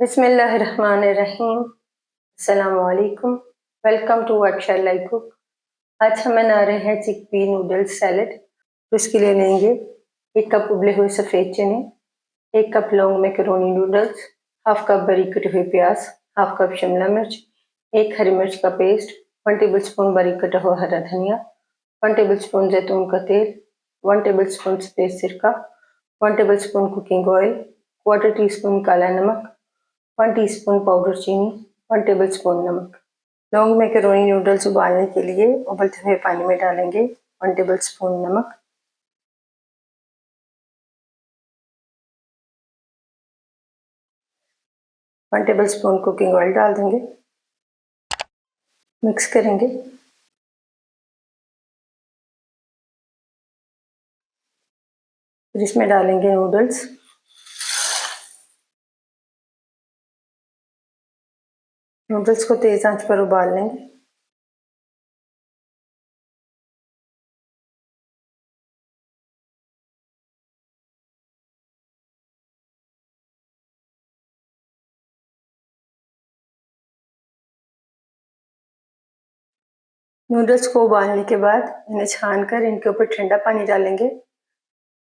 बिस्मिल्लाहिर्रहमानिर्रहीम। अस्सलामुअलैकुम। Welcome to what shall I cook. आज हम बना रहे हैं चिकपी नूडल्स सैलेड। तो इसके लिए लेंगे 1 कप उबले हुए सफ़ेद चने, 1 cup long macaroni noodles, half cup बारीक कटे हुए प्याज, हाफ कप शिमला मिर्च, 1 हरी मिर्च का पेस्ट, 1 टेबल स्पून बारीक कटा हुआ हरा धनिया, 1 टेबल स्पून जैतून का तेल, 1 टेबल स्पून सफ़ेद सिरका, 1 table spoon cooking oil, 1/4 teaspoon काला नमक, 1 टीस्पून पाउडर चीनी, 1 टेबल स्पून नमक। लॉन्ग मैकरोनी नूडल्स उबालने के लिए उबलते हुए पानी में डालेंगे 1 टेबल स्पून नमक, 1 टेबल स्पून कुकिंग ऑयल डाल देंगे, मिक्स करेंगे। फिर इसमें डालेंगे नूडल्स, नूडल्स को तेज आंच पर उबाल लेंगे। नूडल्स को उबालने के बाद इन्हें छानकर इनके ऊपर ठंडा पानी डालेंगे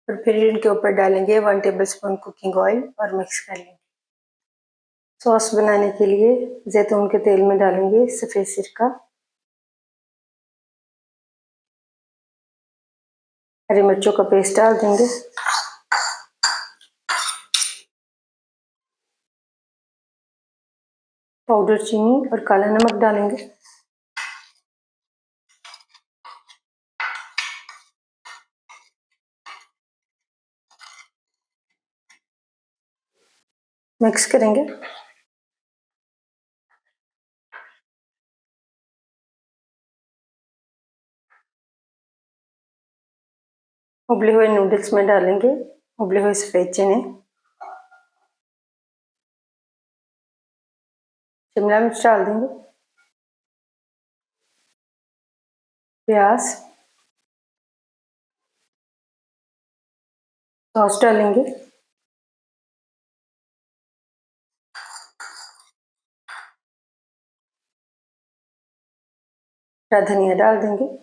और फिर इनके ऊपर डालेंगे 1 टेबल स्पून कुकिंग ऑयल और मिक्स कर लेंगे। सॉस बनाने के लिए जैतून के तेल में डालेंगे सफ़ेद सिरका, हरी मिर्चों का पेस्ट डाल देंगे, पाउडर चीनी और काला नमक डालेंगे। मिक्स करेंगे। उबले हुए नूडल्स में डालेंगे उबले हुए सफ़ेद चने, शिमला मिर्च डाल देंगे, प्याज, सॉस डालेंगे, हरा धनिया डाल देंगे,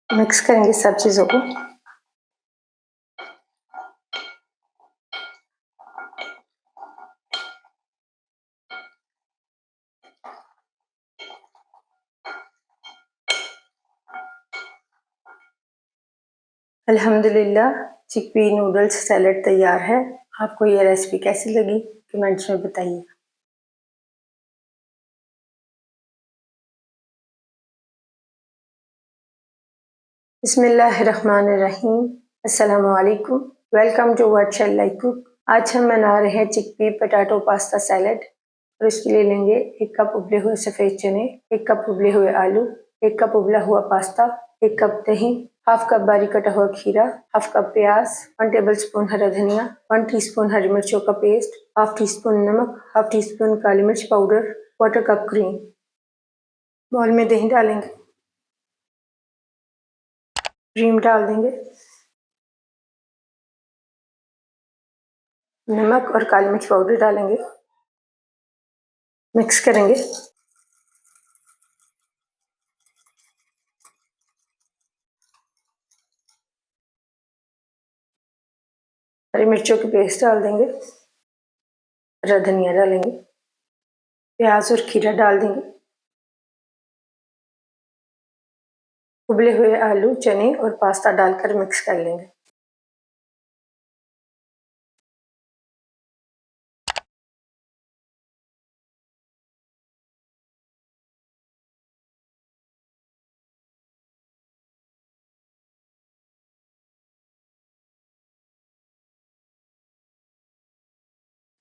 मिक्स करेंगे सब चीज़ों को। अल्हम्दुलिल्लाह चिकपी नूडल्स सैलेड तैयार है। आपको ये रेसिपी कैसी लगी कमेंट्स में बताइए। बिस्मिल्लाहिर्रहमानिर्रहीम। अस्सलाम वालेकुम। Welcome to what shall I cook. आज हम बना रहे हैं चिकपी पोटैटो पास्ता सैलेड और इसके लिए लेंगे 1 कप उबले हुए सफ़ेद चने, 1 कप उबले हुए आलू, 1 कप उबला हुआ पास्ता, 1 कप दही, हाफ कप बारीक कटा हुआ खीरा, हाफ कप प्याज, 1 टेबल स्पून हरा धनिया, 1 टीस्पून हरी मिर्चों का पेस्ट, हाफ टी स्पून नमक, हाफ टी स्पून काली मिर्च पाउडर, 1/4 कप क्रीम। बॉल में दही डालेंगे, क्रीम डाल देंगे, नमक और काली मिर्च पाउडर डालेंगे, मिक्स करेंगे। हरी मिर्चों की पेस्ट डाल देंगे, हरा धनिया डालेंगे, प्याज और खीरा डाल देंगे, उबले हुए आलू, चने और पास्ता डालकर मिक्स कर लेंगे।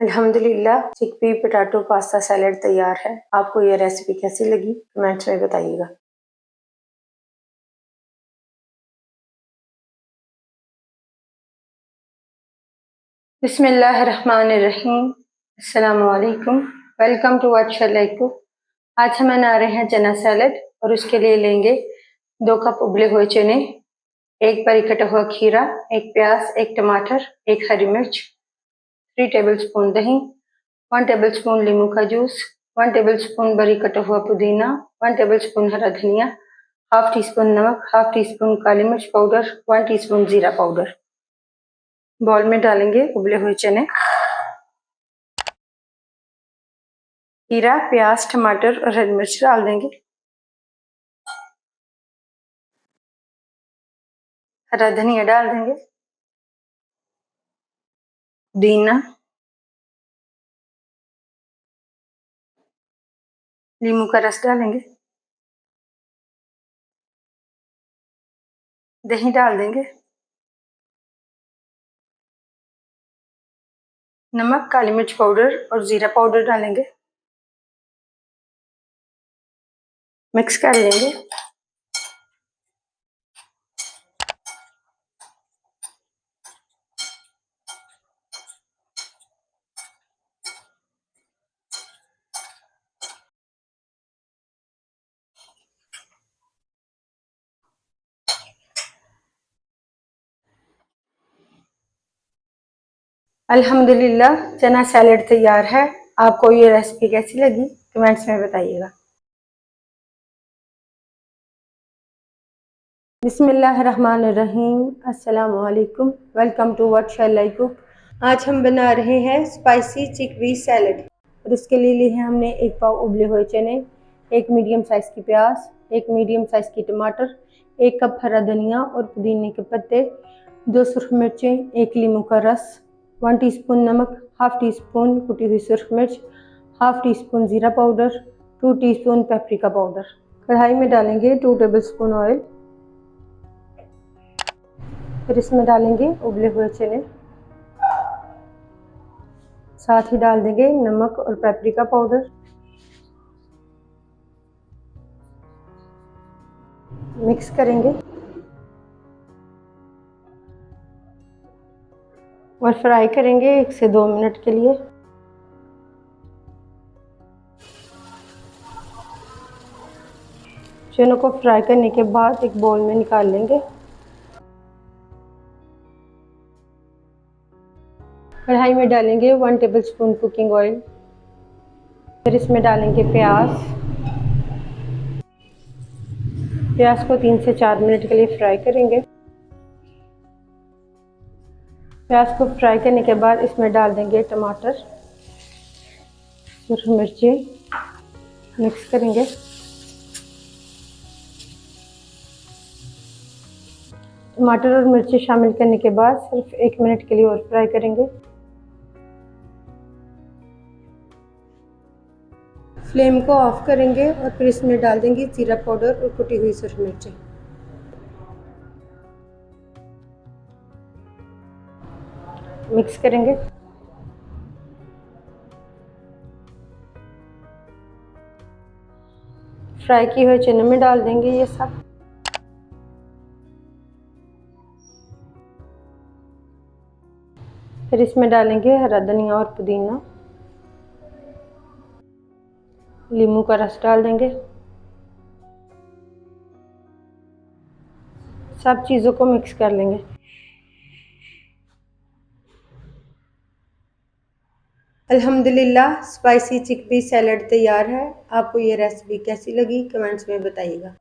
अल्हम्दुलिल्लाह चिकपी पोटैटो पास्ता सैलेड तैयार है। आपको यह रेसिपी कैसी लगी कमेंट्स में बताइएगा। बिस्मिल्लाहिर्रहमानिर्रहीम। अस्सलाम वालेकुम। Welcome to what shall I cook. आज हम बना रहे हैं चना सैलेड और उसके लिए लेंगे 2 कप उबले हुए चने, 1 बारीक कटा हुआ खीरा, 1 प्याज, 1 टमाटर, 1 हरी मिर्च, 3 टेबलस्पून दही, 1 टेबलस्पून नींबू का जूस, 1 टेबलस्पून बारीक कटा हुआ पुदीना, 1 टेबलस्पून हरा धनिया, हाफ टी स्पून नमक, हाफ टी स्पून काली मिर्च पाउडर, 1 टीस्पून जीरा पाउडर। बाउल में डालेंगे उबले हुए चने, खीरा, प्याज, टमाटर और हरी मिर्च डाल देंगे, हरा धनिया डाल देंगे, पुदीना, नींबू का रस डालेंगे, दही डाल देंगे, नमक, काली मिर्च पाउडर और जीरा पाउडर डालेंगे, मिक्स कर लेंगे। अल्हम्दुलिल्लाह चना सैलेड तैयार है। आपको ये रेसिपी कैसी लगी कमेंट्स में बताइएगा। बिस्मिल्लाहिर्रहमानिर्रहीम, अस्सलाम वालेकुम, welcome to what shall I cook. आज हम बना रहे हैं स्पाइसी चिकपी सैलेड और इसके लिए लिए हैं हमने 1 पाव उबले हुए चने, 1 मीडियम साइज़ की प्याज, 1 मीडियम साइज़ की टमाटर, 1 कप हरा धनिया और पुदीने के पत्ते, 2 सुरख मिर्चें, 1 लीमू का रस, 1 टीस्पून नमक, हाफ टी स्पून कुटी हुई सुरख मिर्च, हाफ टी स्पून ज़ीरा पाउडर, 2 टीस्पून पेपरिका पाउडर। कढ़ाई में डालेंगे 2 टेबलस्पून ऑयल, फिर इसमें डालेंगे उबले हुए चने, साथ ही डाल देंगे नमक और पेपरिका पाउडर, मिक्स करेंगे और फ्राई करेंगे 1 से 2 मिनट के लिए। चनों को फ्राई करने के बाद एक बाउल में निकाल लेंगे। कढ़ाई में डालेंगे 1 टेबलस्पून कुकिंग ऑयल, फिर इसमें डालेंगे प्याज को 3 से 4 मिनट के लिए फ्राई करेंगे। प्याज को फ्राई करने के बाद इसमें डाल देंगे टमाटर, सुरख मिर्चें, मिक्स करेंगे। टमाटर और मिर्ची शामिल करने के बाद सिर्फ 1 मिनट के लिए और फ्राई करेंगे। फ्लेम को ऑफ करेंगे और फिर इसमें डाल देंगे जीरा पाउडर और कुटी हुई सुरख मिर्चें। मिक्स करेंगे। फ्राई किए हुए चने में डाल देंगे ये सब। फिर इसमें डालेंगे हरा धनिया और पुदीना, नींबू का रस डाल देंगे। सब चीज़ों को मिक्स कर लेंगे। अल्हम्दुलिल्लाह स्पाइसी चिकपी सैलेड तैयार है। आपको ये रेसिपी कैसी लगी कमेंट्स में बताइएगा।